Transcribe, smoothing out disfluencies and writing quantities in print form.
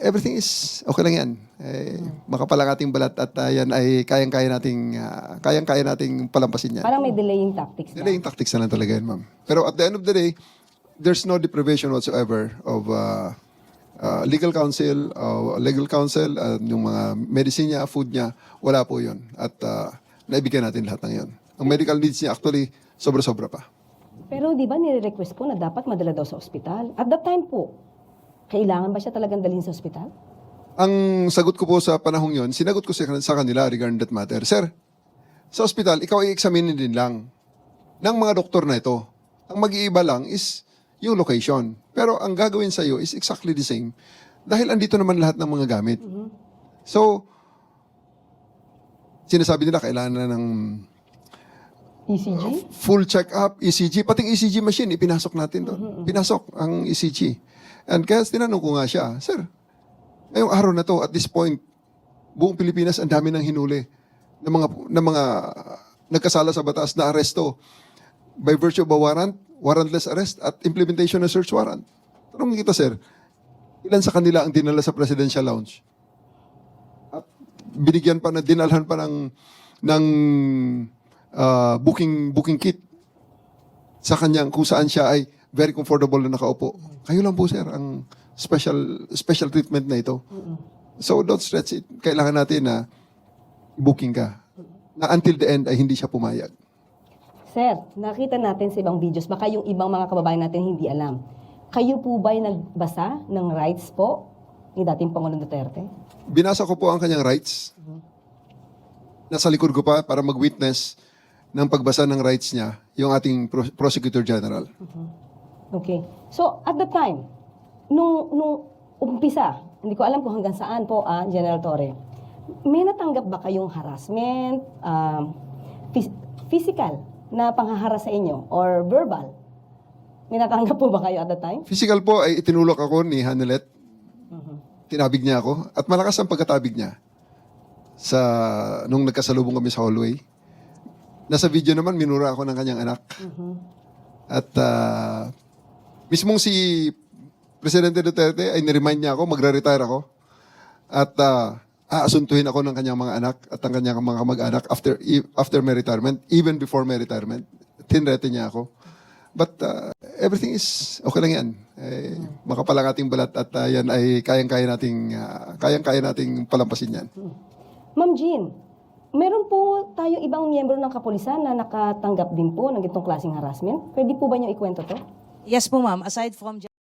everything is okay lang yan. Makapal ang ating balat at yan ay kayang-kaya nating palampasin yan. Parang may delaying tactics na. Delaying tactics na lang talaga yan, ma'am. Pero at the end of the day, there's no deprivation whatsoever of legal counsel, yung mga medicine niya, food niya, wala po yun. At naibigyan natin lahat ng yun. Ang medical needs niya actually, sobra-sobra pa. Pero di ba nire-request po na dapat madala daw sa ospital? At that time po, kailangan ba siya talagang dalhin sa ospital? Ang sagot ko po sa panahong yon, sinagot ko sa kanila regarding that matter. Sir, sa ospital, ikaw i-examine din lang ng mga doktor na ito. Ang mag-iiba lang is yung location. Pero ang gagawin sa iyo is exactly the same dahil andito naman lahat ng mga gamit. So, sinasabi nila kailangan na ng ECG? full check-up, ECG, pating ECG machine, ipinasok natin doon. Pinasok ang ECG. And kaya tinanong ko nga siya, Sir, ngayong araw na to, at this point, buong Pilipinas, ang dami ng hinuli ng mga nagkasala sa batas na aresto by virtue of a warrant, warrantless arrest, at implementation ng search warrant. Tanong kita, Sir, ilan sa kanila ang dinala sa presidential lounge? At binigyan pa na, dinalhan pa ng booking kit sa kanyang kung saan siya ay very comfortable na nakaupo. Kayo lang po, sir, ang special treatment na ito. So don't stretch it. Kailangan natin na booking ka. Na until the end ay hindi siya pumayag. Sir, nakita natin sa ibang videos, baka yung ibang mga kababayan natin hindi alam. Kayo po ba'y nagbasa ng rights po ni dating Pangulong Duterte? Binasa ko po ang kanyang rights. Nasa likod ko pa para mag-witness ng pagbasa ng rights niya, yung ating Prosecutor General. Okay. So, at the time, nung umpisa, hindi ko alam kung hanggang saan po, General Torre, may natanggap ba kayong harassment, physical na panghaharas sa inyo, or verbal? May natanggap po ba kayo at the time? Physical po ay itinulak ako ni Hanelet. Tinabig niya ako. At malakas ang pagkatabig niya nung nagkasalubong kami sa hallway. Nasa video naman, minura ako ng kanyang anak. At mismong si Presidente Duterte ay niremind niya ako, magre-retire ako. At aasuntuhin ako ng kanyang mga anak at ang kanyang mga kamag-anak after my retirement, even before my retirement. Tinrete niya ako. But everything is okay lang yan. Makapal ang ating balat at yan ay kayang-kaya nating palampasin yan. Ma'am Jean, meron po tayong ibang miyembro ng kapulisan na nakatanggap din po ng itong klaseng harassment. Pwede po ba niyo ikwento to? Yes po, ma'am. Aside from